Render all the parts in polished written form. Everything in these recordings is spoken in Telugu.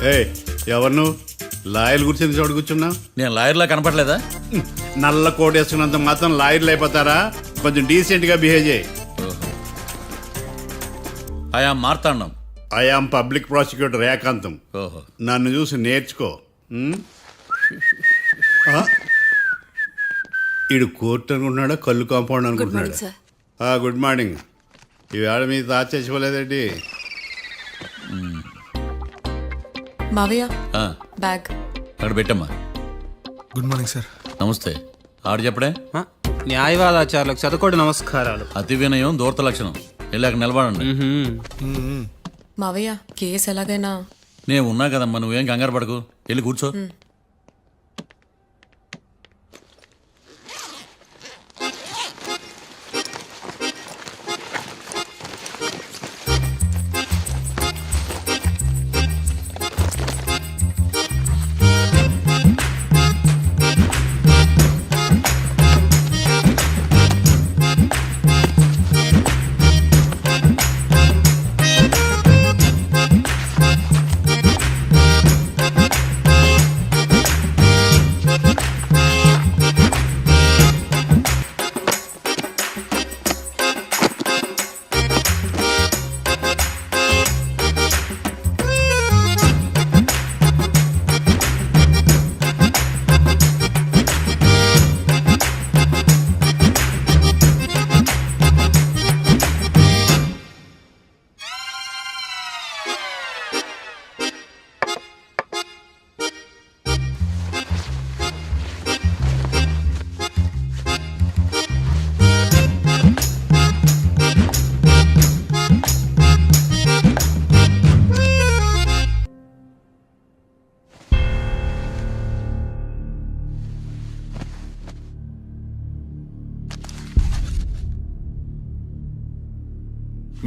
ఏ ఎవరు నువ్వు లాయర్ల గురించి చోటు కూర్చున్నావు? నేను లాయర్లా కనపడలేదా? నల్ల కోట్ వేసుకున్నంత మాత్రం లాయర్లు అయిపోతారా? కొంచెం డీసెంట్గా బిహేవ్ చేయి. ఆయా మార్తాండం. ఐఆమ్ పబ్లిక్ ప్రాసిక్యూటర్ ఏకాంతం. ఓహో, నన్ను చూసి నేర్చుకో. ఈడు కోర్టు అనుకుంటున్నాడా కళ్ళు కాంపౌండ్ అనుకుంటున్నాడా? Good morning. ఈవేళ మీ తాత చచ్చిపోలేదండి. మావయ్య బ్యాగ్ అక్కడ పెట్టమ్మా. Good morning sir. నమస్తే. ఆడు చెప్పడే. న్యాయవాదాచారులకు చదువుకోండి నమస్కారాలు. అతి వినయం దూరత లక్షణం. వెళ్ళాక నిలబడండి. మావయ్య కేసు ఎలాగైనా నేను ఉన్నా కదమ్మా, నువ్వేం కంగారు పడకు. వెళ్ళి కూర్చో.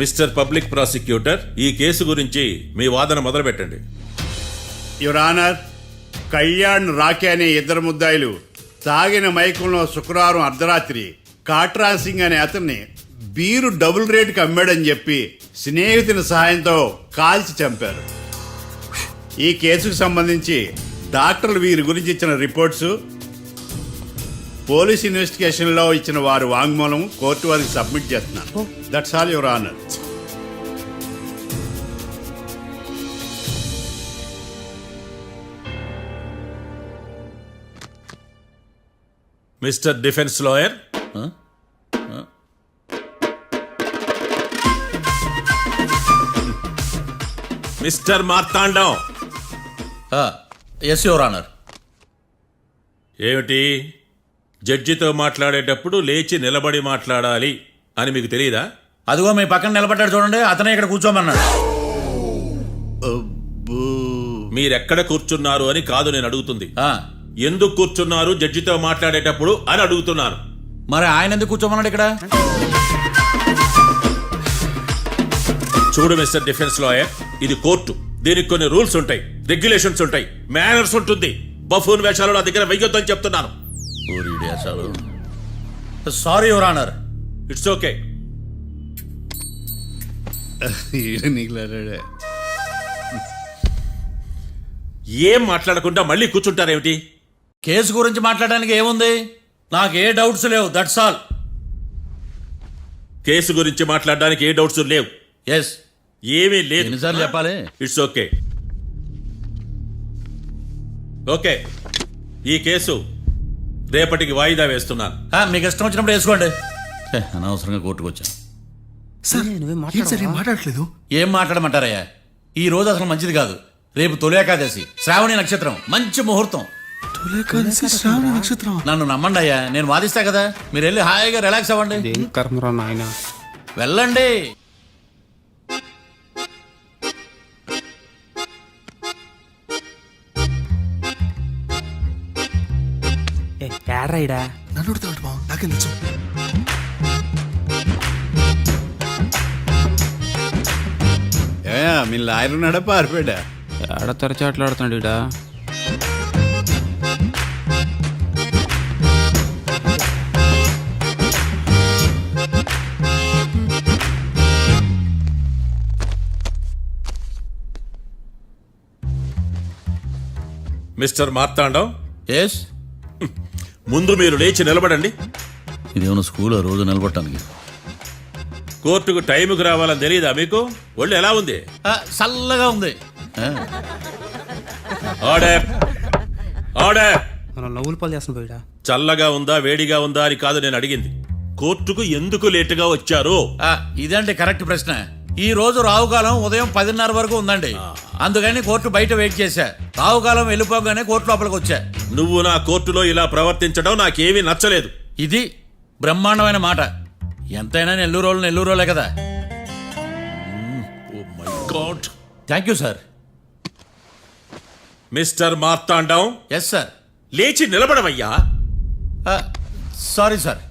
మిస్టర్ పబ్లిక్ ప్రాసిక్యూటర్, ఈ కేసు గురించి మీ వాదన మొదలు పెట్టండి. యువర్ ఆనర్, కళ్యాణ్ రాకే అనే ఇద్దరు ముద్దాయిలు తాగిన మైకంలో శుక్రవారం అర్ధరాత్రి కాట్రా సింగ్ అనే అతన్ని బీరు డబుల్ రేటుకి అమ్మాడని చెప్పి స్నేహితుని సహాయంతో కాల్చి చంపారు. ఈ కేసుకు సంబంధించి డాక్టర్లు వీరి గురించి ఇచ్చిన రిపోర్ట్స్, పోలీస్ ఇన్వెస్టిగేషన్లో ఇచ్చిన వారి వాంగ్మూలం కోర్టు వారికి సబ్మిట్ చేస్తున్నాను. That's all your honour. Mister defence lawyer, mister Marthandam. Yes your honour. ఏమిటి, జడ్జితో మాట్లాడేటప్పుడు లేచి నిలబడి మాట్లాడాలి అని మీకు తెలియదా? అదిగో మీ పక్కన నిలబడ్డాడు చూడండి, అతనే ఇక్కడ కూర్చోమన్నాడు. మీరెక్కడ కూర్చున్నారు అని కాదు నేను అడుగుతుంది. ఎందుకు కూర్చున్నారు జడ్జితో మాట్లాడేటప్పుడు అని అడుగుతున్నాను. మరి ఆయన ఎందుకు కూర్చోమన్నాడు ఇక్కడ? చూడు మిస్టర్ డిఫెన్స్ లాయర్, ఇది కోర్టు. దీనికి కొన్ని రూల్స్ ఉంటాయి, రెగ్యులేషన్స్ ఉంటాయి, మేనర్స్ ఉంటుంది. బఫూన్ వేషాలు నా దగ్గర వెయ్యొద్దని చెప్తున్నాను. Sorry your honour. It's okay. ఏం మాట్లాడకుండా మళ్ళీ కూర్చుంటారేమిటి? కేసు గురించి మాట్లాడడానికి ఏముంది? నాకు ఏ డౌట్స్ లేవు, దట్స్ ఆల్. కేసు గురించి మాట్లాడడానికి ఏ డౌట్స్ లేవు? ఎస్. ఏమీ లేదు. ఎన్నిసార్లు చెప్పాలి? It's okay. ఓకే, ఈ కేసు రేపటికి వాయిదా వేస్తున్నాను. మీకు ఇష్టం వచ్చినప్పుడు వేసుకోండి. అనవసరంగా కోర్టుకు వచ్చాను. మాట్లాడట్లేదు. ఏం మాట్లాడమంటారయ్యా? ఈ రోజు అసలు మంచిది కాదు. రేపు తొలి ఏకాదశి, శ్రావణి నక్షత్రం, మంచి ముహూర్తం. నన్ను నమ్మండి అయ్యా, నేను వాదిస్తా కదా. మీరు వెళ్ళి హాయిగా రిలాక్స్ అవ్వండి. వెళ్ళండి. నన్ను నాకేం తెలుసు. మీ లాయర్ ఉన్నాడా పారిపోయాడా? ఆడ తెరచాట్లాడుతున్నాడు ఇడా. మిస్టర్ మార్తాండం, ఎస్, ముందు మీరు లేచి నిలబడండి. ఇదేమన్నా స్కూల్ రోజు నిలబడటానికి? కోర్టుకు టైంకి రావాలని తెలియదా మీకు? ఒళ్ళు ఎలా ఉంది? చల్లగా ఉంది. Order, order. మనం నవ్వులు పాలు చేస్తాం పోయిడా. చల్లగా ఉందా వేడిగా ఉందా అని కాదు నేను అడిగింది. కోర్టుకు ఎందుకు లేటుగా వచ్చారు? ఇదండి కరెక్ట్ ప్రశ్న. ఈ రోజు రావుకాలం ఉదయం 10:30 వరకు ఉందండి. అందుకని కోర్టు బయట వెయిట్ చేశా. రావుకాలం వెళ్ళిపోగానే కోర్టు లోపలికి వచ్చా. నువ్వు నా కోర్టులో ఇలా ప్రవర్తించడం నాకేమీ నచ్చలేదు. ఇది బ్రహ్మాండమైన మాట. ఎంతైనా నెల్లూరోలే కదా. Oh my God. Thank you sir. Mister Marthandam, yes sir. లేచి నిలబడవయ్యా. Sorry sir.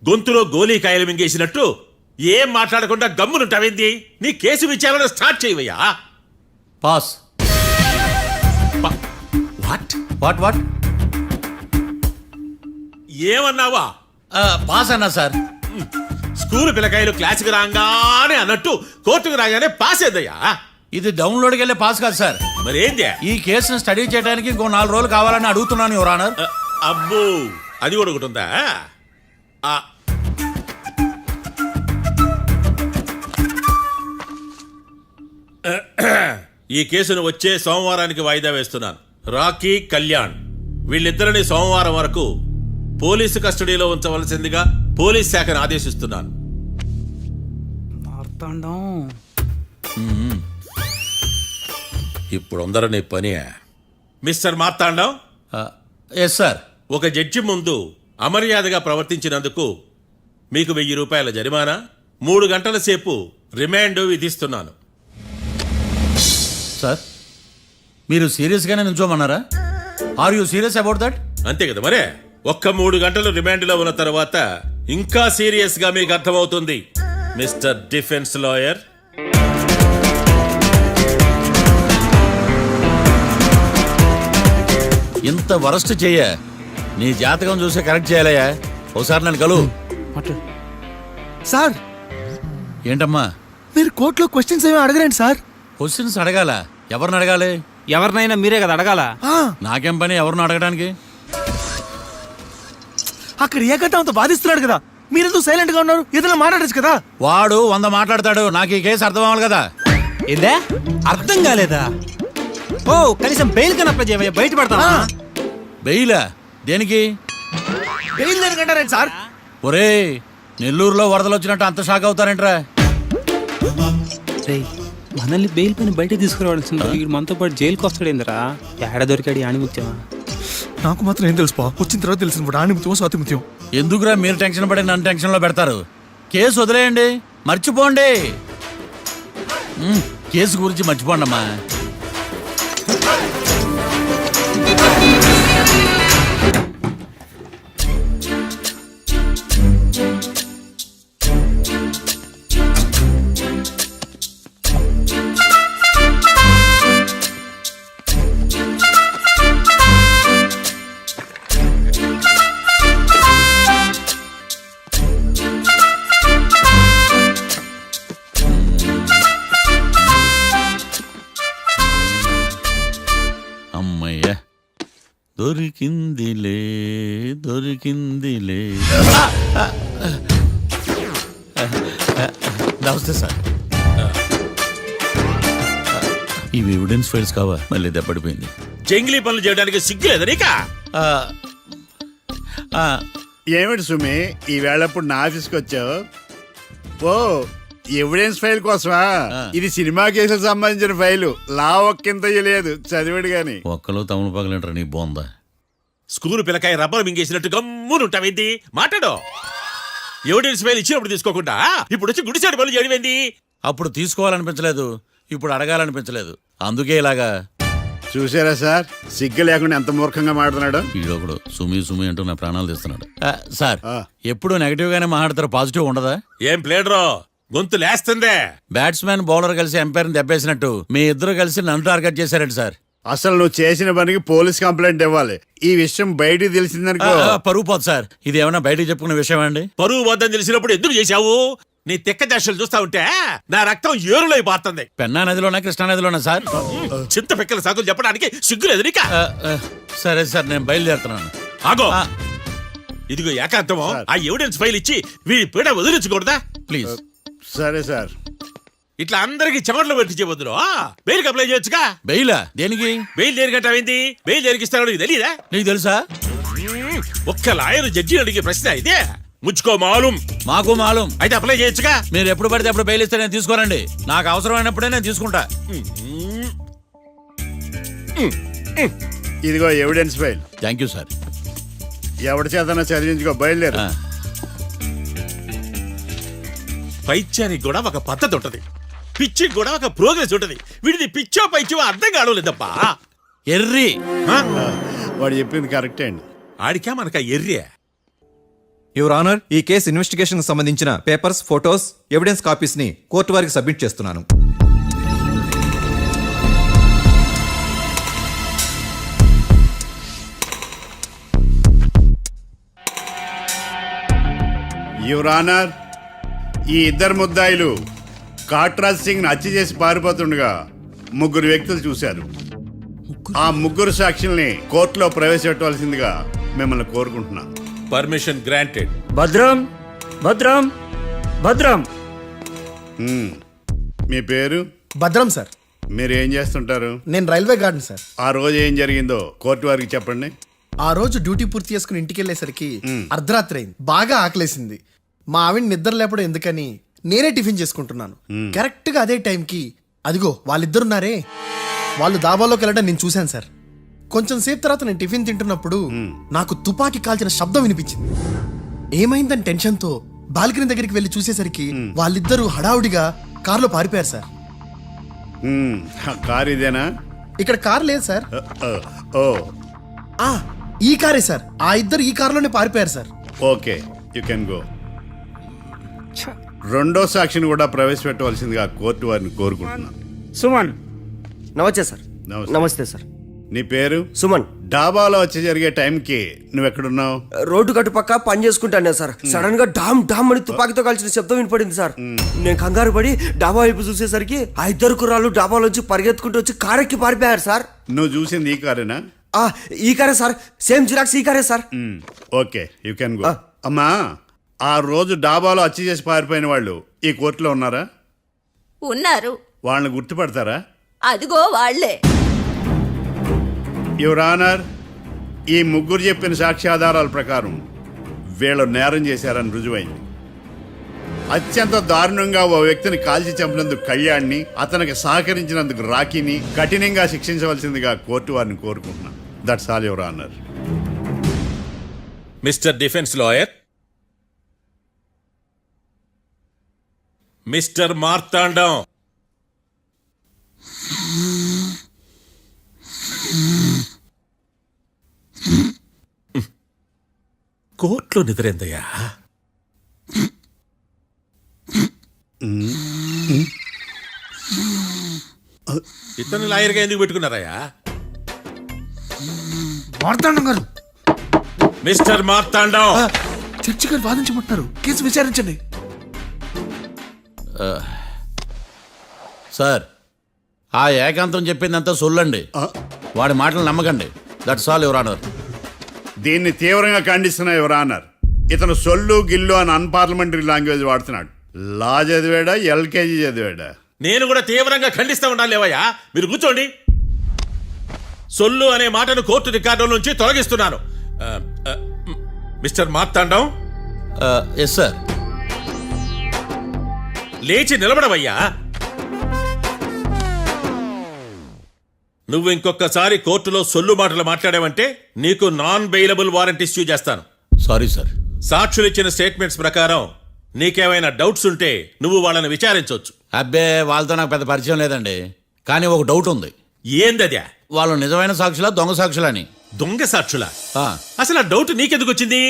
గొంతులో గోలీకాయలు మింగేసినట్టు ఏం మాట్లాడకుండా గమ్మునుంటావేంది? నీ కేసు విచారణ స్టార్ట్ చేయవయ్యా. పాస్. వాట్? What what? ఏమన్నావా? పాస్ అన్నా సార్. స్కూల్ పిల్లకాయలు క్లాసుకు రాగానే అన్నట్టు కోర్టుకు రాగానే పాస్ ఏదయ్యా? ఇది డౌన్లోడ్కి వెళ్ళే పాస్ కాదు సార్. మరేంది? ఈ కేసును స్టడీ చేయడానికి ఇంకో 4 రోజులు కావాలని అడుగుతున్నాను యువర్ ఆనర్. అబ్బో, అది కూడా ఒకటి ఉందా? ఈ కేసును వచ్చే సోమవారానికి వాయిదా వేస్తున్నాను. రాకీ, కళ్యాణ్ వీళ్ళిద్దరిని సోమవారం వరకు పోలీసు కస్టడీలో ఉంచవలసిందిగా పోలీస్ శాఖను ఆదేశిస్తున్నాను. మార్తాండం. ఇప్పుడు అందరూ పని. Mister Marthandam, yes sir. ఒక జడ్జి ముందు అమర్యాదగా ప్రవర్తించినందుకు మీకు 1000 రూపాయల జరిమానా, 3 గంటల సేపు రిమాండ్ విధిస్తున్నాను. సార్, మీరు సీరియస్గానే నిల్చోమన్నారా? Are you serious about that? అంతే కదా మరే. ఒక్క 3 గంటలు రిమాండ్లో ఉన్న తర్వాత ఇంకా సీరియస్ గా మీకు అర్థమవుతుంది. మిస్టర్ డిఫెన్స్ లాయర్, ఇంత వరస్ట్ చెయ్య నీ జాతకం చూసే కరెక్ట్ చేయాలయ్యా. ఒకసారి నన్ను కలువు. సార్, ఏంటమ్మా? మీరు కోర్టులో క్వశ్చన్స్ ఏమీ అడగరండి సార్. క్వశ్చన్స్ అడగాల? ఎవరిని అడగాలి? ఎవరినైనా మీరే కదా అడగాల. నాకేం పని ఎవరిని అడగడానికి? అక్కడ ఏకతాంతో బాధిస్తున్నాడు కదా, మీరెందుకు సైలెంట్ గా ఉన్నారు? ఏదైనా మాట్లాడచ్చు కదా. వాడు 100 మాట్లాడతాడు. నాకు ఈ కేసు అర్థం అవ్వాలి కదా. ఏందే అర్థం కాలేదా? ఓ, కనీసం బెయిల్ కన్నా అప్లై చేయవయ్యా, బయట పడతావా? బెయిలా? దేనికి? బెయిల్ దేనికంటారండి సార్? ఒరే, నెల్లూరులో వరదలు వచ్చినట్టు అంత షాక్ అవుతారేంట్రా? రేయ్, మనల్ని బెయిల్ పైన బయట తీసుకురావాల్సింది వీడు మనతో పాటు జైలుకి వస్తాడేందిరా? ఏడ దొరికాడు ఆణిముత్యమా? నాకు మాత్రం ఏం తెలుసు, వచ్చిన తర్వాత తెలిసిన ఆణిముత్యం స్వాతిముత్యం. ఎందుకురా మీరు టెన్షన్ పడి నన్ను టెన్షన్లో పెడతారు? కేసు వదిలేయండి, మర్చిపోండి. కేసు గురించి మర్చిపోండి అమ్మా. అమ్మయ్య, దొరికిందిలే దొరికిందిలే. నమస్తే సార్. ఇవి ఎవిడెన్స్ ఫైల్స్ కావా? మళ్ళీ దెబ్బడిపోయింది. జంగిలీ పనులు చేయడానికి సిగ్గులేదు నీకా? ఏమిటి సుమి, ఈ వేళప్పుడు నా ఆఫీస్కి వచ్చావు? ఓ, ఎవిడెన్స్ ఫైల్ కోసమా? ఇది సినిమా కేసులకు సంబంధించిన ఫైలు. లా ఒక్కింత లేదు, చదివాడు గాని. ఒక్కలో తమలు పగలంటారా నీ బోందా? School పిల్లకాయ rubber మింగేసినట్టు గమ్మునుంటావేంది? మాట్లాడు. ఎవిడెన్స్ ఫైల్ ఇచ్చినప్పుడు తీసుకోకుండా ఇప్పుడు వచ్చి గుడిసాడు పనులు చేయడమేంది? అప్పుడు తీసుకోవాలనిపించలేదు, ఇప్పుడు అడగాలనిపించలేదు, అందుకే ఇలాగా. చూసారా సార్, సిగ్గు లేకుండా ఎంత మూర్ఖంగా మాట్లాడుతున్నాడు. ఈడొకడు సుమి సుమి అంటూ నా ప్రాణాలు తీస్తున్నాడు. సార్, ఆ. ఎప్పుడు నెగటివ్ గానే మాట్లాడతారు, పాజిటివ్ ఉండదా? ఏం ప్లేడరో, గొంతు లేస్తుందే. బ్యాట్స్మెన్ బౌలర్ కలిసి ఎంపైర్ దెబ్బేసినట్టు మీ ఇద్దరు కలిసి నన్ను టార్గెట్ చేశారండి సార్. అసలు నువ్వు చేసిన పనికి పోలీస్ కంప్లైంట్ ఇవ్వాలి. ఈ విషయం బయటికి తెలిసిందనుకో పరువు పోదు సార్. ఇది ఏమన్నా బయటకు చెప్పుకునే విషయం అండి? పరువు వద్దని తెలిసినప్పుడు ఎందుకు చేశావు? నీ తెక్క దశలు చూస్తా ఉంటే నా రక్తం ఏరులై పారుతుంది. పెన్నా నదిలోనా కృష్ణా నదిలోనా సార్? చింత పిక్కల సాకులు చెప్పడానికి సిగ్గులేదు నీకా? సరే సార్, నేను బయలుదేరుతున్నాను. ఆగో, ఆ, ఇదిగో ఏకాంతమో ఆ ఎవిడెన్స్ ఫైల్ ఇచ్చి వీడి పీడ వదిలించకూడదా? ప్లీజ్. సరే సార్. ఇట్లా అందరికి చెమటలు పెట్టించే బదులు బెయిల్కి అప్లై చేయొచ్చుగా. బెయిలా? దేనికి? బెయిల్ దేనికంటావేంది? బెయిల్ దేనికి ఇస్తారో నీకు తెలియదా? నీకు తెలుసా? ఒక్క లాయర్ జడ్జి అడిగే ప్రశ్న ఇదే. ముచ్చుకో మాలూం. మాకు మాలూం. అయితే అప్లై చేయొచ్చుగా. మీరు ఎప్పుడు పడితే అప్పుడు బెయిల్ ఇస్తే నేను తీసుకోనండి. నాకు అవసరమైనప్పుడే నేను తీసుకుంటా. ఇదిగో evidence file. Thank you sir. ఎవరి చేతనా చదివించుకో, బయలుదేరు. పైత్యానికి కూడా ఒక పద్ధతి ఉంటది, పిచ్చికి కూడా ఒక ప్రోగ్రెస్ ఉంటది. వీడిది పిచ్చో పైచో అర్థం కావలేదప్పా. ఎర్రి. ఆ? వాడు చెప్పింది కరెక్టే అండి. ఆడికా మనక ఎర్రే. యువర్ ఆనర్, ఈ కేసు ఇన్వెస్టిగేషన్ కు సంబంధించిన పేపర్స్, ఫోటోస్, ఎవిడెన్స్ కాపీస్ ని కోర్టు వారికి సబ్మిట్ చేస్తున్నాను. యువర్ ఆనర్, ఈ ఇద్దరు ముద్దాయిలు కాట్రాజ్ సింగ్ హత్య చేసి పారిపోతుండగా ముగ్గురు వ్యక్తులు చూశారు. ఆ ముగ్గురు సాక్షుల్ని కోర్టులో ప్రవేశపెట్టవలసిందిగా మిమ్మల్ని కోరుకుంటున్నాను. Permission granted. భద్రం భద్రం భద్రం. మీ పేరు? భద్రం సార్. మీరు ఏం చేస్తుంటారు? నేను రైల్వే గార్డెన్ సార్. ఆ రోజు ఏం జరిగిందో కోర్టు వారికి చెప్పండి. ఆ రోజు డ్యూటీ పూర్తి చేసుకుని ఇంటికి వెళ్ళేసరికి అర్ధరాత్రి అయింది. బాగా ఆకలేసింది. మా ఆవిడ నిద్ర లేపడం ఎందుకని నేనే టిఫిన్ చేసుకుంటున్నాను. కరెక్ట్ గా అదే టైంకి అదిగో వాళ్ళిద్దరున్నారే, వాళ్ళు దాబాలోకి వెళ్ళడం నేను చూశాను సార్. కొంచెం సేపు తర్వాత నేను టిఫిన్ తింటున్నప్పుడు నాకు తుపాకీ కాల్చిన శబ్దం వినిపించింది. ఏమైందని టెన్షన్తో బాల్కనీ దగ్గరికి వెళ్ళి చూసేసరికి వాళ్ళిద్దరూ హడావుడిగా కారులో పారిపోయారు సార్. కారు ఇదేనా? ఇక్కడ కారు లేదు సార్. ఓ, ఈ కారే సార్. ఆ ఇద్దరు ఈ కారులోనే పారిపోయారు sir. Okay, you can go. రెండో సాక్షిని కూడా ప్రవేశపెట్టవలసిందిగా కోర్టు వారిని కోరుకుంటున్నాను. సుమన్. నమస్తే సార్. నమస్తే. నమస్తే సార్. నీ పేరు? సుమన్. డాబాలో వచ్చి జరిగే టైంకి నువ్వెక్కడున్నావు? రోడ్డు కట్టుపక్క పని చేసుకుంటాను సార్. సడన్ గా డామ్ డామ్ అని తుపాకీతో కాల్చిన శబ్దం వినపడింది సార్. నేను కంగారు పడి డాబా వైపు చూసేసరికి ఆ ఇద్దరు కుర్రాళ్ళు డాబాలోంచి పరిగెత్తుకుంటూ వచ్చి కారెక్కి పారిపోయారు సార్. నువ్వు చూసింది ఈ కారేనా? ఈ కారే సార్. సేమ్ జిరాక్స్ ఈ కారే sir. Okay, you can go. అమ్మా, ఆ రోజు డాబాలో హత్య చేసి పారిపోయిన వాళ్ళు ఈ కోర్టులో ఉన్నారా? ఉన్నారు. వాళ్ళని గుర్తుపడతారా? అదిగో వాళ్లే. యువర్ ఆనర్, ఈ ముగ్గురు చెప్పిన సాక్ష్యాధారాల ప్రకారం వీళ్ళు నేరం చేశారని రుజువైంది. అత్యంత దారుణంగా ఓ వ్యక్తిని కాల్చి చంపినందుకు కళ్యాణ్ని, అతనికి సహకరించినందుకు రాకీని కఠినంగా శిక్షించవలసిందిగా కోర్టు వారిని కోరుకుంటున్నాను. That's all your honour. Mister defence lawyer, mister Marthandam, కోర్టులో నిద్రేందయ్యా? ఇతను లాయర్గా ఎందుకు పెట్టుకున్నారయ్యా? మార్తాండం గారు, మిస్టర్ మార్తాండం, చర్చి గారు వాదించమంటున్నారు. కేసు విచారించండి. సార్, ఆ ఏకాంతం చెప్పిందంతా సొల్లండి. వాడి మాటలు నమ్మకండి. That's all your honour. దీన్ని తీవ్రంగా ఖండిస్తున్నా యువర్ ఆనర్. ఇతను సొల్లు గిల్లు అని అన్పార్లమెంటరీ లాంగ్వేజ్ వాడుతున్నాడు. లా చదివాడా, ఎల్కేజీ చదివాడా? నేను కూడా తీవ్రంగా ఖండిస్తా ఉండాలి. లేవయ్యా, మీరు కూర్చోండి. సొల్లు అనే మాటను కోర్టు రికార్డుల నుంచి తొలగిస్తున్నాను. Mister Marthandam, yes sir. లేచి నిలబడవయ్యా. నువ్వు ఇంకొకసారి కోర్టులో సొల్లు మాటలు మాట్లాడావంటే నీకు నాన్ బెయిలబుల్ వారెంట్ ఇష్యూ చేస్తాను. Sorry sir. సాక్షులు ఇచ్చిన స్టేట్మెంట్స్ ప్రకారం నీకేమైనా డౌట్స్ ఉంటే నువ్వు వాళ్ళని విచారించవచ్చు. అబ్బే, వాళ్ళతో నాకు పెద్ద పరిచయం లేదండి. కానీ ఒక డౌట్ ఉంది. ఏందద్యా? వాళ్ళు నిజమైన సాక్షులా, దొంగ సాక్షులా అని. దొంగ సాక్షులా? ఆ, అసలు ఆ డౌట్ నీకెందుకు వచ్చింది?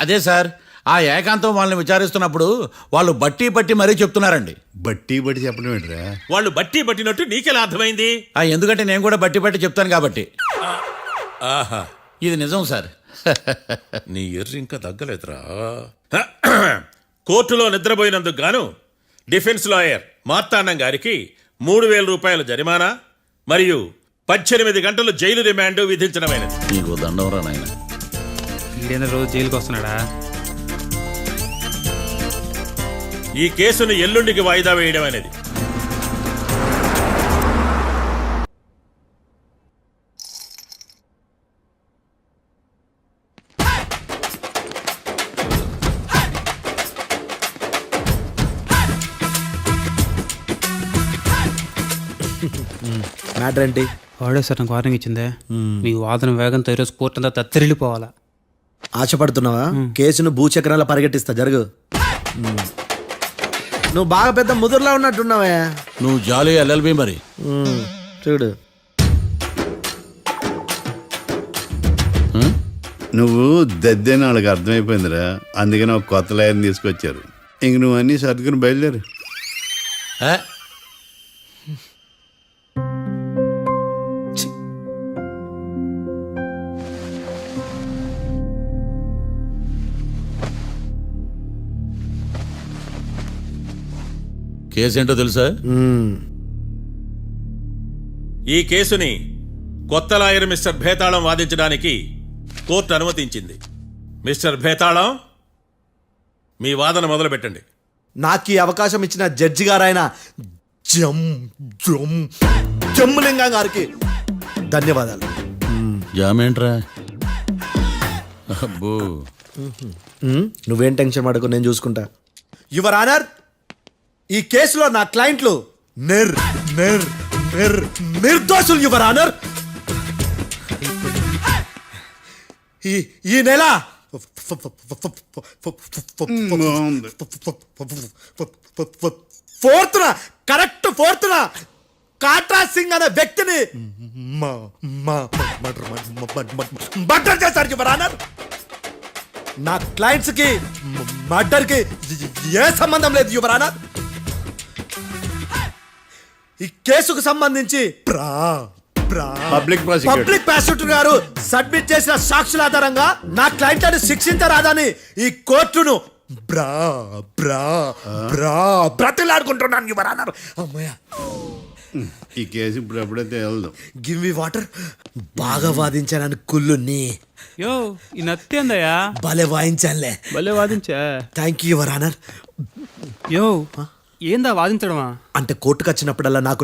అదే సార్, ఆ ఏకాంతం వాళ్ళని విచారిస్తున్నప్పుడు వాళ్ళు బట్టి పట్టి మరీ చెప్తున్నారండి. బట్టి బట్టి చెప్పడం ఏంట్రా? వాళ్ళు బట్టి పట్టినట్టు నీకెలా అర్థమైంది? ఎందుకంటే నేను కూడా బట్టి పట్టి చెప్తాను కాబట్టి. ఆహా, ఇది నిజం సార్. నీ ఎర్రి ఇంకా తగ్గలేదురా. కోర్టులో నిద్రపోయినందుకు గాను డిఫెన్స్ లాయర్ మార్తాండం గారికి 3,000 రూపాయల జరిమానా మరియు 18 గంటలు జైలు రిమాండ్ విధించడమైనది. నీకు దండంరా నాయన. ఈడేంద్ర రోజు జైలుకి వస్తున్నాడా? ఈ కేసును ఎల్లుండికి వాయిదా వేయడం అనేది. మ్యాటర్ ఏంటి? వాడే సార్ నాకు వార్నింగ్ ఇచ్చిందే. మీ వాదన వేగంతో ఈరోజు కోర్టు అంతా తత్తరిల్లిపోవాలా. ఆశపడుతున్నావా? కేసును భూచక్రాల పరిగెట్టిస్తా, జరుగు. నువ్వు బాగా పెద్ద ముదురులా ఉన్నట్టున్నావే. నువ్వు జాలి ఎల్ఎల్బి మరి. చూడు, నువ్వు దద్దేని వాళ్ళకి అర్థమైపోయిందిరా. అందుకని ఒక కొత్త లాయర్ని తీసుకొచ్చారు. ఇంక నువ్వు అన్నీ సర్దుకుని బయలుదేరు. కేసేంటో తెలుసా? ఈ కేసుని కొత్త లాయర్ మిస్టర్ భేతాళం వాదించడానికి కోర్టు అనుమతించింది. మిస్టర్ భేతాళం, మీ వాదన మొదలు పెట్టండి. నాకు ఈ అవకాశం ఇచ్చిన జడ్జి గారైన జమ్ములింగం గారికి ధన్యవాదాలు. జామేంట్రా? అబ్బో, నువ్వేం టెన్షన్ పడకు, నేను చూసుకుంటా. యువర్ ఆనర్, ఈ కేసులో నా క్లయింట్లు నిర్దోషులు యువర్ ఆనర్. ఈ నెల ఫోర్త్న కాట్రా సింగ్ అనే వ్యక్తిని మర్డర్ చేశారు యువర్ ఆనర్. నా క్లయింట్స్ కి మర్డర్ కి ఏ సంబంధం లేదు యువర్ ఆనర్. ఈ కేసుకు సంబంధించి పబ్లిక్ ప్రాసిక్యూటర్ గారు సబ్మిట్ చేసిన సాక్షుల ఆధారంగా నా క్లయింట్లను శిక్షించరాదని ఈ కోర్టును బ్రతిలాడుకుంటున్నాను యువర్ ఆనర్. అమ్మయ్య, ఈ కేసు ఇప్పుడు ఎప్పుడైతే వెళ్దాం. Give me water. బాగా వాదించానని కుళ్ళుని. యో, ఈ నత్తేందయ్యా? భలే వాయించానులే. భలే వాదించా. Thank you your honour. Yo, ఏందా వాదించడమా? అంటే కోర్టుకు వచ్చినప్పుడల్లా నాకు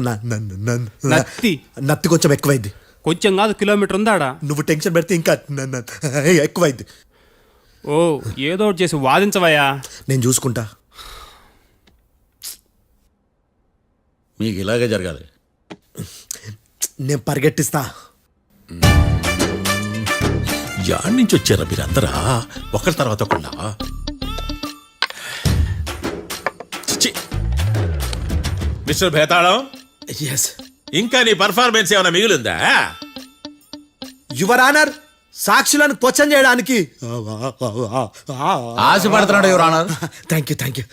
నత్తి కొంచెం ఎక్కువైంది. కొంచెం కాదు, కిలోమీటర్ ఉందాడా. నువ్వు టెన్షన్ పెడితే ఇంకా ఎక్కువైంది. ఓ, ఏదో ఒకటి చేసి వాదించవయ్యా. నేను చూసుకుంటా. మీకు ఇలాగే జరగాలి. నేను పరిగెట్టిస్తా. యాడ్ నుంచి వచ్చారా మీరందరా ఒకరి తర్వాత ఒకళ్ళ? మిస్టర్ భేతాళం, ఎస్ ఇంకా నీ పర్ఫార్మెన్స్ ఏమైనా మిగిలిందా? యువర్ ఆనర్, సాక్షులను క్వశ్చన్ చేయడానికి ఆశపడుతున్నాడు యువర్ ఆనర్. Thank you.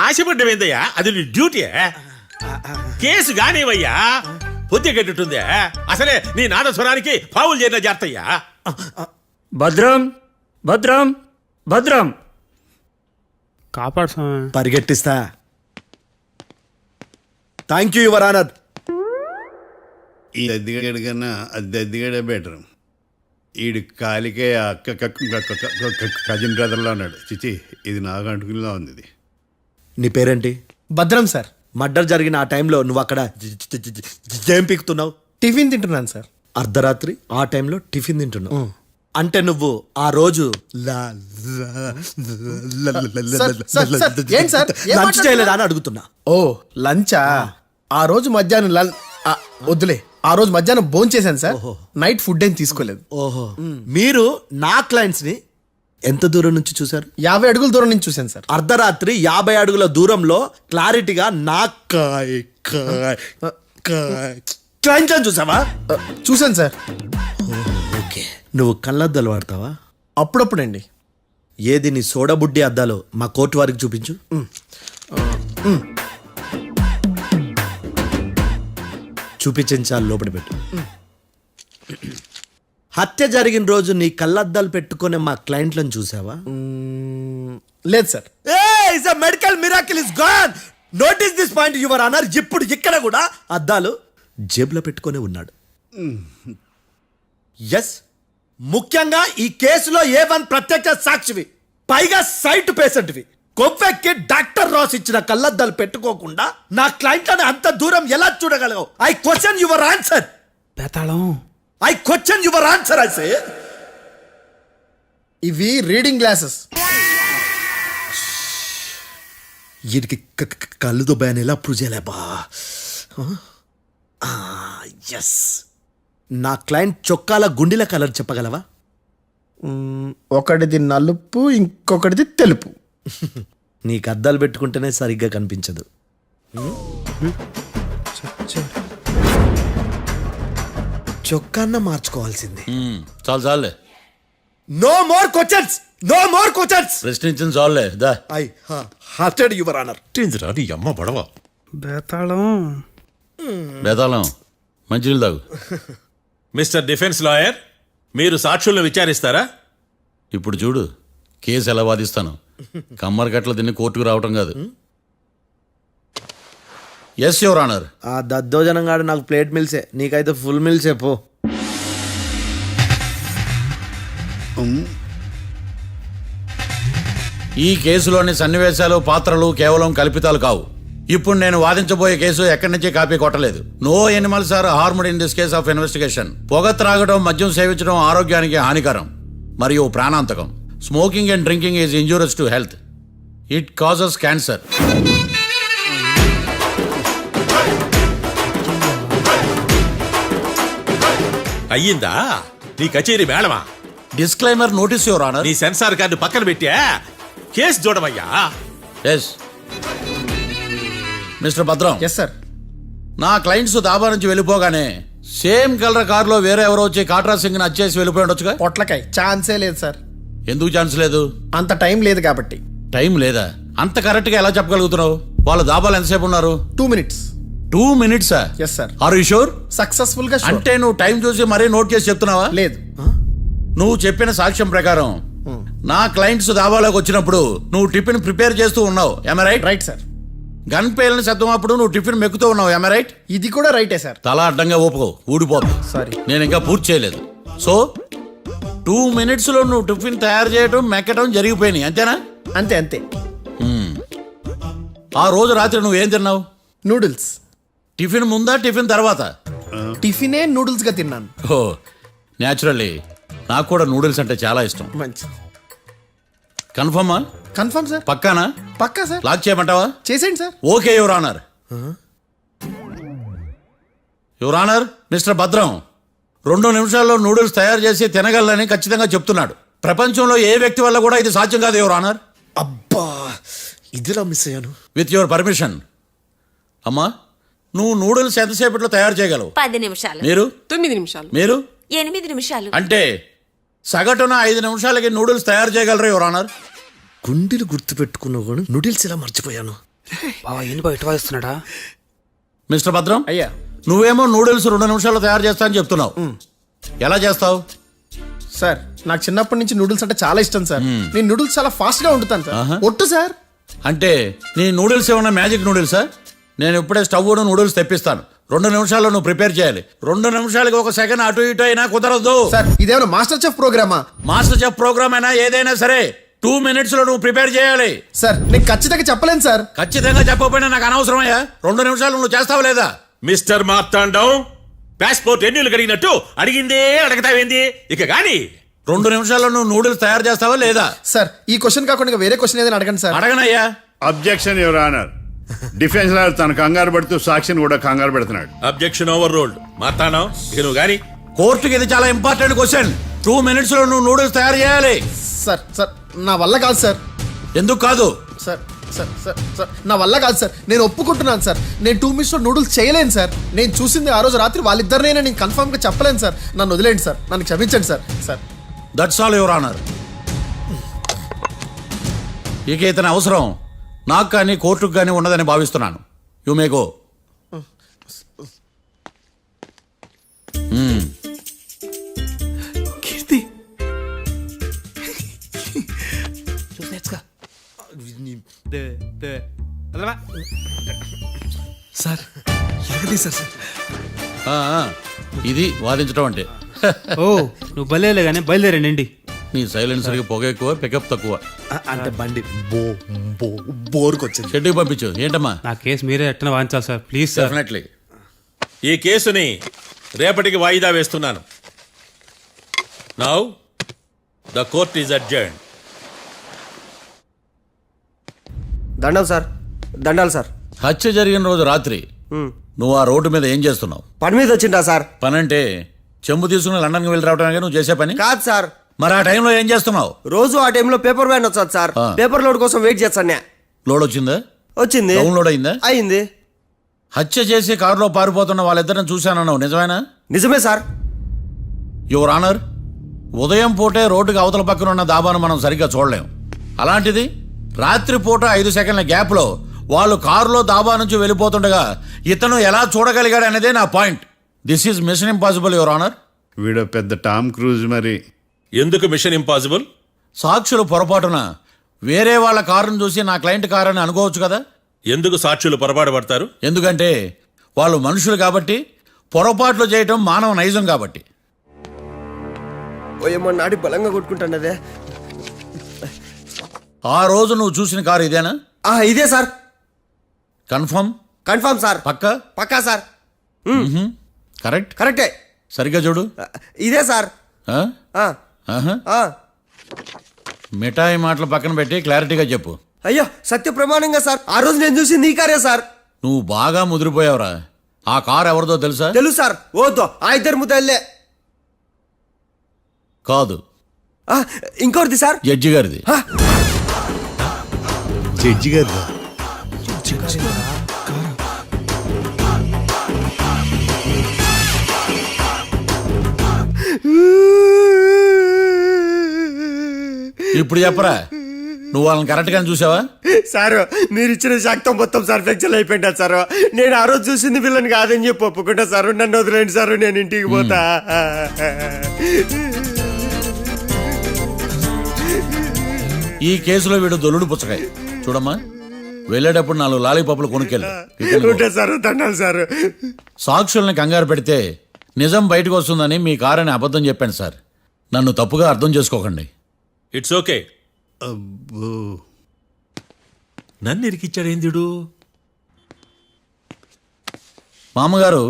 ఆశపడ్డం ఏందయ్యా? అది నీ డ్యూటీ. కేసు గానివయ్యా, పొద్దు కట్టుతుందే. అసలే నీ నాదస్వరానికి పావులు చేరిన జాతయ్యా. భద్రం భద్రం భద్రం కాపాడు. పరిగెట్టిస్తా. Thank you your honour. ఈ దద్దిగడి కన్నా అది దద్దిగడే బెటర్. ఈడు కాలికే కజిన్ బ్రదర్లో ఉన్నాడు. చిచి, ఇది నాకు అంటుకునిలా ఉంది. ఇది నీ పేరేంటి? భద్రం సార్. మర్డర్ జరిగిన ఆ టైంలో నువ్వు అక్కడ ఏం పీకుతున్నావు? టిఫిన్ తింటున్నాను సార్. అర్ధరాత్రి ఆ టైంలో టిఫిన్ తింటున్నావు అంటే నువ్వు ఆ రోజు లంచ్ చేయలేదా అని అడుగుతున్నా. ఓ, లంచా? ఆ రోజు మధ్యాహ్నం వద్దులే, ఆ రోజు మధ్యాహ్నం భోంచేశాను సార్. నైట్ ఫుడ్ ఏం తీసుకోలేదు. ఓహో, మీరు నా క్లయింట్స్ ని ఎంత దూరం నుంచి చూసారు? 50 అడుగుల దూరం నుంచి చూశాను సార్. అర్ధరాత్రి 50 అడుగుల దూరంలో క్లారిటీగా నా క్లయింట్ చూసావా? చూశాను సార్. ఓకే, నువ్వు కళ్ళద్దాలు వాడతావా? అప్పుడప్పుడండి. ఏది నీ సోడబుడ్డి అద్దాలో మా కోర్టు వారికి చూపించు. చూపించండి చాలు, లోపల పెట్టు. హత్య జరిగిన రోజు నీ కళ్ళద్దాలు పెట్టుకునే మా క్లయింట్లను చూసావా? లేదు sir. Medical miracle is gone. Notice this point your honour. ఇప్పుడు ఇక్కడ కూడా అద్దాలు జేబులో పెట్టుకొని ఉన్నాడు. ఎస్, ముఖ్యంగా ఈ కేసులో A1 ప్రత్యక్ష సాక్షివి, పైగా సైట్ పేషెంట్వి. కొవ్వెక్కి డాక్టర్ రాస్ ఇచ్చిన కళ్ళద్దాలు పెట్టుకోకుండా నా క్లయింట్లను అంత దూరం ఎలా చూడగలవు? I question your answer. బేతాళం I question your answer. I say ఇవి రీడింగ్ గ్లాసెస్. వీడికి కళ్ళు దుబ్బాయని ఎలా ప్రూవ్ చేయలేబా? ఎస్, నా క్లయింట్ చొక్కాల గుండెల కలర్ చెప్పగలవా? ఒకటిది నలుపు, ఇంకొకటిది తెలుపు. నీకు అద్దాలు పెట్టుకుంటేనే సరిగ్గా కనిపించదు. చొక్కాన్న మార్చుకోవాల్సింది. చాలు చాలులే, no more questions, no more questions. ప్రశ్నించిన చాలులే దా. I hurted your honour. నీ అమ్మ పడవ. బేతాళం బేతాళం మంచినీళ్ళు తాగు. మిస్టర్ డిఫెన్స్ లాయర్, మీరు సాక్షులను విచారిస్తారా? ఇప్పుడు చూడు కేసు ఎలా వాదిస్తాను. కమ్మరి కట్ల తిని కోర్టుకు రావటం కాదు. Yes your honour. ఆ దద్దోజనంగాడు నాకు ప్లేట్ మిల్సే, నీకైతే ఫుల్ మిల్సే పో. ఈ కేసులోని సన్నివేశాలు, పాత్రలు కేవలం కల్పితాలు కావు. ఇప్పుడు నేను వాదించబోయే కేసు ఎక్కడి నుంచి కాపీ కొట్టలేదు. No animals are harmed in this case of investigation. పొగ త్రాగడం, మద్యం సేవించడం ఆరోగ్యానికి హానికరం మరియు ప్రాణాంతకం. Smoking and drinking is injurious to health. It causes cancer. అయ్యిందా నీ కచేరీ మేడమా? Disclaimer notice your honour. నీ సెన్సార్ కార్డు పక్కన పెట్టా కేసు చూడమయ్యా. Yes mister Bhadram. Yes sir. నా క్లయింట్స్ దాబా నుంచి వెళ్ళిపోగానే సేమ్ కలర్ కారులో వేరే ఎవరో వచ్చి కాట్రా సింగ్ ని వచ్చేసి వెళ్ళిపోయి ఉండొచ్చుగా. పొట్లకాయ ఛాన్సే లేదు సార్. ఎందుకు ఛాన్స్ లేదు? అంత టైం లేదు కాబట్టి. టైం లేదా? అంత కరెక్ట్ గా ఎలా చెప్పగలుగుతున్నావు? వాళ్ళ దాబాలు ఎంతసేపు ఉన్నారు? 2 minutes. 2 minutes? Yes sir. Are you sure? Successful గా sure. అంటే నువ్వు టైం చూసి మరీ నోట్ చేసి చెప్తున్నావా? లేదు. నువ్వు చెప్పిన సాక్ష్యం ప్రకారం నా క్లయింట్స్ దాబాలోకి వచ్చినప్పుడు నువ్వు టిఫిన్ ప్రిపేర్ చేస్తూ ఉన్నావు. ఎమ రైట్? Right sir. గన్ పేలిన శబ్దం అప్పుడు నువ్వు టిఫిన్ మెక్కుతూ ఉన్నావు. ఎమ రైట్? ఇది కూడా రైటే సార్. తల అడ్డంగా ఊపుకో, ఊడిపోతుంది. సారీ. నేను ఇంకా పూర్తి చేయలేదు. సో 2 minutes లో నువ్వు టిఫిన్ తయారు చేయడం, మెక్కడం జరిగిపోయినాయి, అంతేనా? అంతే అంతే. ఆ రోజు రాత్రి నువ్వేం తిన్నావు? నూడిల్స్. టిఫిన్ ముందా, టిఫిన్ తర్వాత? టిఫినే నూడిల్స్ గా తిన్నాను. ఓ న్యాచురల్లీ నాకు కూడా నూడిల్స్ అంటే చాలా ఇష్టం. మంచి. కన్ఫర్మా? Confirm sir. పక్కానా? పక్కా సార్. లాక్ చేయమంటావా? చేసేయండి sir. Okay your honour. Your honour, mister Bhadram 2 నిమిషాల్లో నూడిల్స్ తయారు చేసి తినగలని ఖచ్చితంగా చెప్తున్నాడు. ప్రపంచంలో ఏ వ్యక్తి వల్ల కూడా ఇది సాధ్యం కాదు యువర్ ఆనర్. అబ్బా, ఇదిలా మిస్ అయ్యాను. With your permission. అమ్మా, నువ్వు నూడిల్స్ ఎంతసేపట్లో తయారు చేయగలవు? 10 నిమిషాలు. మీరు? 9 నిమిషాలు. మీరు? 8 నిమిషాలు. అంటే సగటున 5 నిమిషాలకి నూడిల్స్ తయారు చేయగలరు యువర్ ఆనర్. గుండెలు గుర్తు పెట్టుకున్నావు కానీ నూడిల్స్ ఇలా మర్చిపోయాను. బావా ఏంటి బయట వాయిస్తున్నాడా? మిస్టర్ భద్రం, అయ్యా నువ్వేమో నూడిల్స్ 2 నిమిషాల్లో తయారు చేస్తా అని చెప్తున్నావు. ఎలా చేస్తావు? సార్, నాకు చిన్నప్పటి నుంచి నూడిల్స్ అంటే చాలా ఇష్టం సార్. నేను నూడిల్స్ చాలా ఫాస్ట్ గా వండుతాను సార్. ఒట్టు సార్. అంటే నీ నూడిల్స్ ఏమన్నా మ్యాజిక్ నూడిల్సా? నేను ఇప్పుడే స్టవ్ నూడిల్స్ తెప్పిస్తాను. 2 నిమిషాల్లో నువ్వు ప్రిపేర్ చేయాలి. 2 నిమిషాలకి 1 సెకండ్ అటు ఇటు అయినా కుదరదు సార్. ఇదేమైనా మాస్టర్ చెఫ్ ప్రోగ్రామా? మాస్టర్ చెఫ్ ప్రోగ్రామ్ అయినా ఏదైనా సరే 2 minutes లో నువ్వు ప్రిపేర్ చేయాలి. సార్, నేను ఖచ్చితంగా చెప్పలేను సార్. ఖచ్చితంగా చెప్పకపోయినా నాకు అనవసరమయ్యా. 2 నిమిషాలు నువ్వు చేస్తావా లేదా? మిస్టర్ మార్తాండం, పాస్పోర్ట్ ఎన్నిళ్ళు కడిగినట్టు అడిగిందే అడగతావేంది? ఇక గాని 2 నిమిషాల్లో నువ్వు నూడిల్స్ తయారు చేస్తావా లేదా? సార్, ఈ క్వశ్చన్ కాకుండా వేరే క్వశ్చన్ ఏదైనా అడగండి సార్. అడగనయ్యా. Objection your honour. Defence lawyer తన కంగారు పడుతూ సాక్షిని కూడా కంగారు పెడుతున్నాడు. Objection over ruled. మార్తాండం, ఇక నువ్వు గాని. కోర్టుకి ఇది చాలా ఇంపార్టెంట్ క్వశ్చన్. 2 minutes లో నువ్వు నూడిల్స్ తయారు చేయాలి. సార్ సార్, నా వల్ల కాదు సార్. ఎందుకు కాదు? సార్ సార్ సార్ సార్, నా వల్ల కాదు సార్. నేను ఒప్పుకుంటున్నాను సార్. నేను 2 minutes లో నూడిల్స్ చేయలేను సార్. నేను చూసింది ఆ రోజు రాత్రి వాళ్ళిద్దరినైనా నేను కన్ఫర్మ్ గా చెప్పలేను సార్. నన్ను వదిలేండి సార్. నన్ను క్షమించండి sir. Sir, that's all your honour. ఇక ఇతని అవసరం నాకు కానీ కోర్టుకు కానీ ఉండదని భావిస్తున్నాను. You may go. Keerthi sir ఎలాగది సార్ ఇది వాదించడం అంటే. ఓ నువ్వు బయలుదేరలే కానీ బయలుదేరండి. నీ సైలెన్సర్కి పొగ ఎక్కువ, పికప్ తక్కువ. అంటే బండి బోర్కి వచ్చింది. షెడ్యూల్ పంపించు. ఏంటమ్మా? నా కేసు మీరే ఎట్టన వాయించాలి సార్, ప్లీజ్ సార్. డెఫినెట్లీ. ఈ కేసుని రేపటికి వాయిదా వేస్తున్నాను. Now the court is adjourned. దండం సార్, దండాలు సార్. హత్య జరిగిన రోజు రాత్రి నువ్వు ఆ రోడ్డు మీద ఏం చేస్తున్నావు? పని మీద వచ్చిందా సార్? పని అంటే చెంబు తీసుకుని లండన్కి వెళ్ళి రావడానికి నువ్వు చేసే పని కాదు సార్. మరి ఆ టైంలో ఏం చేస్తున్నావు? రోజు ఆ టైంలో పేపర్ వ్యాన్ వచ్చాది సార్. పేపర్ లోడ్ కోసం వెయిట్ చేస్తాను. లోడ్ వచ్చిందా? వచ్చింది. డౌన్లోడ్ అయిందా? అయింది. హత్య చేసి కారులో పారిపోతున్న వాళ్ళిద్దరిని చూశానన్నావు, నిజమేనా? నిజమే సార్. యువర్ ఆనర్, ఉదయం పూటే రోడ్డుకి అవతల పక్కన ఉన్న దాబాను మనం సరిగ్గా చూడలేం. అలాంటిది రాత్రి పూట 5 సెకండ్ల గ్యాప్లో వాళ్ళు కారులో దాబా నుంచి వెళ్ళిపోతుండగా ఇతను ఎలా చూడగలిగాడు అనేదే నా point. This is mission impossible your honour. వీడో పెద్ద టామ్ క్రూజ్ మరి. ఎందుకు మిషన్ ఇంపాసిబుల్? సాక్షులు పొరపాటున వేరే వాళ్ళ కారును చూసి నా క్లయింట్ కారు అని అనుకోవచ్చు కదా. ఎందుకు సాక్షులు పొరపాటు పడతారు? ఎందుకంటే వాళ్ళు మనుషులు కాబట్టి, పొరపాట్లు చేయటం మానవ నైజం కాబట్టి. ఓయమ్మ నాడి బలంగా కొట్టుకుంటానదే. ఆ రోజు నువ్వు చూసిన కారు ఇదేనా? ఇదే సార్. కన్ఫర్మ్? Confirm sir. పక్కా? పక్కా సార్. కరెక్ట్? కరెక్టే. సరిగ్గా చూడు. ఇదే సార్. ఆ? ఆహా. మిఠాయి మాటలు పక్కన పెట్టి క్లారిటీగా చెప్పు. అయ్యో సత్య ప్రమాణంగా సార్, ఆ రోజు నేను చూసింది ఈ కారే సార్. నువ్వు బాగా ముదిరిపోయావురా. ఆ కారు ఎవరిదో తెలుసా? తెలుసు సార్. ఓతో ఆ ఇద్దరు ముద్దల్లే. కాదు, ఇంకోటిది సార్. జడ్జి గారిది. జడ్జి గారు ఇప్పుడు చెప్పరా, నువ్వు వాళ్ళని కరెక్ట్ గానే చూసావా? సార్ మీరు ఇచ్చిన శాక్తం మొత్తం సార్ ఫ్లెక్చర్ అయిపోయింటా సార్. నేను ఆ రోజు చూసింది వీళ్ళని కాదని చెప్పి ఒప్పుకుంటా సార్. నన్ను వదిలేండి సార్, నేను ఇంటికి పోతా. ఈ కేసులో వీడు దొల్లుడు పుచ్చకాయ. చూడమ్మా, వెళ్ళేటప్పుడు 4 లాలీపాపులు కొనుక్కెళ్ళు. Sir దండాలి sir. సాక్షుల్ని కంగారు పెడితే నిజం బయటకు వస్తుందని మీ కారని అబద్ధం చెప్పాను సార్. నన్ను తప్పుగా అర్థం చేసుకోకండి. It's okay. నన్ను ఇరికిచ్చాడేందుడు? మామగారు,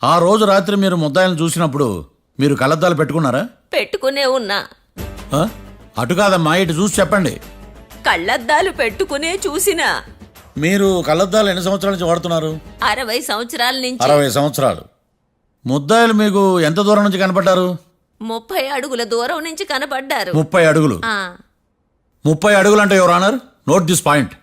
ఆ రోజు రాత్రి మీరు ముద్దాయిలను చూసినప్పుడు మీరు కళ్ళద్దాలు పెట్టుకున్నారా? పెట్టుకునే ఉన్నా. ఆ? అటు కాదమ్మా, ఇటు చూసి చెప్పండి. కళ్ళద్దాలు పెట్టుకునే చూసినా. మీరు కళ్ళద్దాలు ఎన్ని సంవత్సరాల నుంచి వాడుతున్నారు? 60 సంవత్సరాల నుంచి. 60 సంవత్సరాలు. ముద్దాయిలు మీకు ఎంత దూరం నుంచి కనపడ్డారు? 30 అడుగుల దూరం నుంచి కనపడ్డారు. 30 అడుగులు. 30 అడుగులు అంటే your honour, note this point.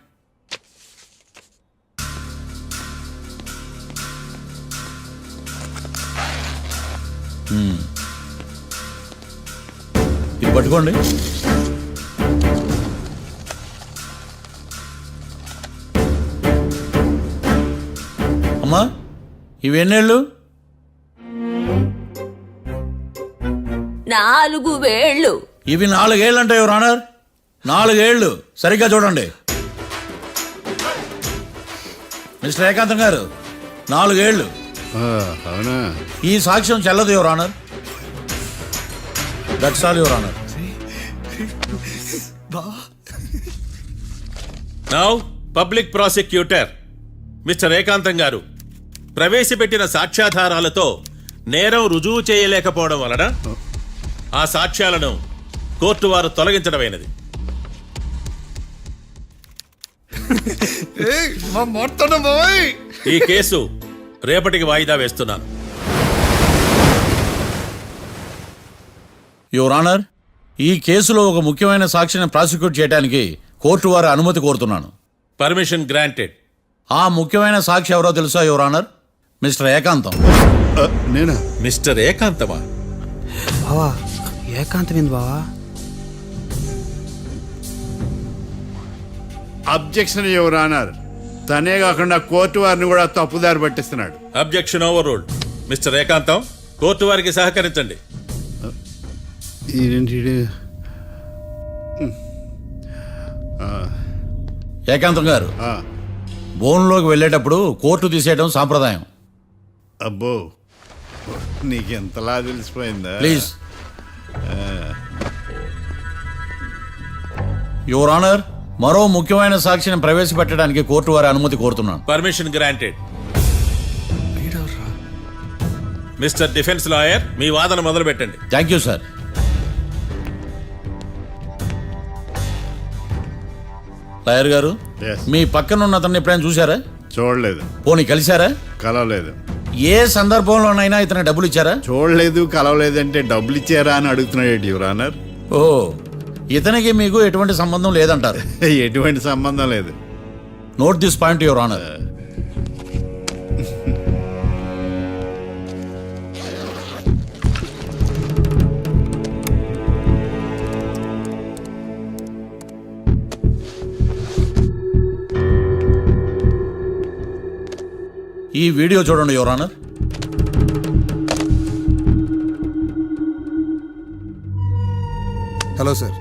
ఇది పట్టుకోండి. అమ్మా, ఇవి ఎన్నేళ్ళు? 4 వేళ్ళు. ఇవి 4 ఏళ్ళు అంటే యువర్ ఆనర్, 4 ఏళ్ళు. సరిగ్గా చూడండి మిస్టర్ ఏకాంతం గారు, 4 ఏళ్ళు. అవునా? ఈ సాక్ష్యం చెల్లదు your honour. That's all your honour. Now public prosecutor mister ఏకాంతం గారు ప్రవేశపెట్టిన సాక్ష్యాధారాలతో నేరం రుజువు చేయలేకపోవడం వలన ఆ సాక్ష్యాలను కోర్టు వారు తొలగించడమైనది. ఈ కేసు రేపటికి వాయిదా వేస్తున్నాను. యువర్ ఆనర్, ఈ కేసులో ఒక ముఖ్యమైన సాక్షిని ప్రాసిక్యూట్ చేయడానికి కోర్టు వారి అనుమతి కోరుతున్నాను. Permission granted. ఆ ముఖ్యమైన సాక్షి ఎవరో తెలుసా యువర్ ఆనర్? మిస్టర్ ఏకాంతం. నేనా? మిస్టర్ ఏకాంతమా? బావా ఏకాంతమైంది బావా. Objection your honour. తనే కాకుండా కోర్టు వారిని కూడా తప్పుదారి పట్టిస్తున్నాడు. Objection overruled. Mister Ekantham, court వారికి సహకరించండి. ఏకాంతం గారు, బోన్లోకి వెళ్ళేటప్పుడు కోర్టు తీసేయడం సాంప్రదాయం. అబ్బో, నీకెంతలా తెలిసిపోయిందా? ప్లీజ్. యువర్ ఆనర్, మరో ముఖ్యమైన సాక్షిని ప్రవేశపెట్టడానికి కోర్టు వారి అనుమతి కోరుతున్నాను. Permission granted. Mister defence lawyer, మీ వాదన మొదలు పెట్టండి. Thank you sir. లాయర్ గారు, Yes. మీ పక్కన ఉన్న అతన్ని ఎప్పుడైనా చూసారా? చూడలేదు. పోనీ కలిశారా? కలవలేదు. ఏ సందర్భంలోనైనా ఇతను డబ్బులు ఇచ్చారా? చూడలేదు, కలవలేదు అంటే డబ్బులు ఇచ్చారా అని అడుగుతున్నాడు యువర్ ఆనర్. ఓ, ఇతనికి మీకు ఎటువంటి సంబంధం లేదంటారు. ఎటువంటి సంబంధం లేదు. Note this point your honour. ఈ వీడియో చూడండి యువర్ ఆనర్. Hello sir.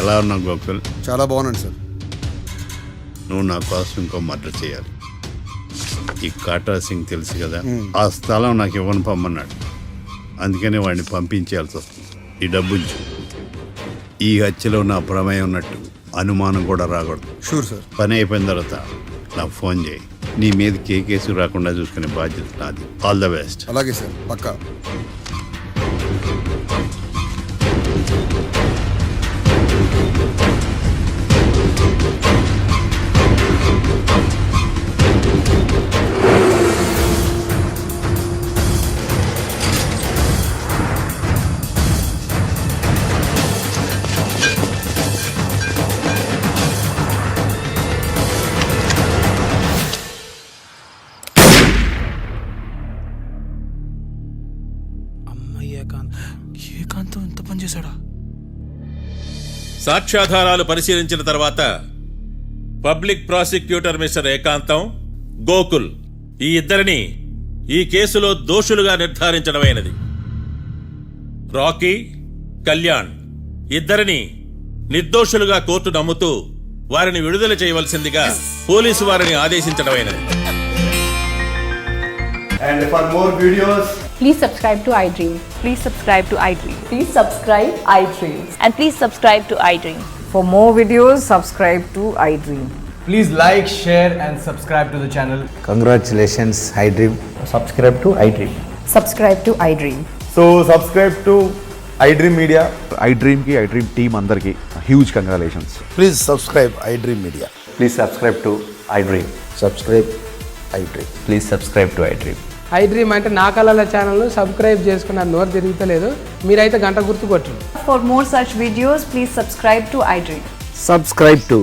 ఎలా ఉన్నావు గోకుల్? చాలా బాగున్నాను సార్. నువ్వు నా కోసం ఇంకో మర్డర్ చేయాలి. ఈ కాటా సింగ్ తెలుసు కదా, ఆ స్థలం నాకు ఇవ్వని పొమ్మన్నాడు. అందుకనే వాడిని పంపించాల్సి వస్తుంది. ఈ డబ్బు ఇచ్చు. ఈ హత్యలో నా ప్రమేయం ఉన్నట్టు అనుమానం కూడా రాకూడదు. Sure sir. పని అయిపోయిన తర్వాత నాకు ఫోన్ చేయి. నీ మీద కేసు రాకుండా చూసుకునే బాధ్యత నాది. All the best. అలాగే సార్, పక్కా. ఏకాంతం ఎంత పని చేశాడా? సాక్ష్యాధారాలు పరిశీలించిన తర్వాత పబ్లిక్ ప్రాసిక్యూటర్ మిస్టర్ ఏకాంతం, గోకుల్ ఈ ఇద్దరిని ఈ కేసులో దోషులుగా నిర్ధారించడమైనది. రాకీ, కళ్యాణ్ ఇద్దరిని నిర్దోషులుగా కోర్టు నమ్ముతూ వారిని విడుదల చేయవలసిందిగా పోలీసు వారిని ఆదేశించడమైనది. And for more videos, Please subscribe to iDream. Please subscribe to iDream. Please subscribe iDream. And please subscribe to iDream. For more videos, subscribe to iDream. Please like, share and subscribe to the channel. Congratulations iDream. Subscribe to iDream. Subscribe to iDream. So subscribe to iDream Media. iDream ki iDream team andarki huge congratulations. Please subscribe iDream media. Please subscribe to iDream. Subscribe iDream. Please subscribe to iDream. iDream అంటే నా కళల ఛానల్ సబ్స్క్రైబ్ చేసుకున్న నోరు తిరుగుతలేదు. మీరైతే గంట గుర్తు కొట్టండి. For more such videos, please subscribe to iDream. Subscribe to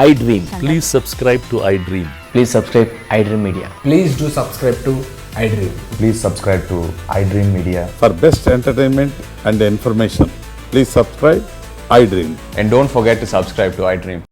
iDream. Please subscribe to iDream. Please subscribe iDream Media. Please do subscribe to iDream. Please subscribe to iDream Media. for best entertainment and information, please subscribe iDream. And don't forget to subscribe to iDream.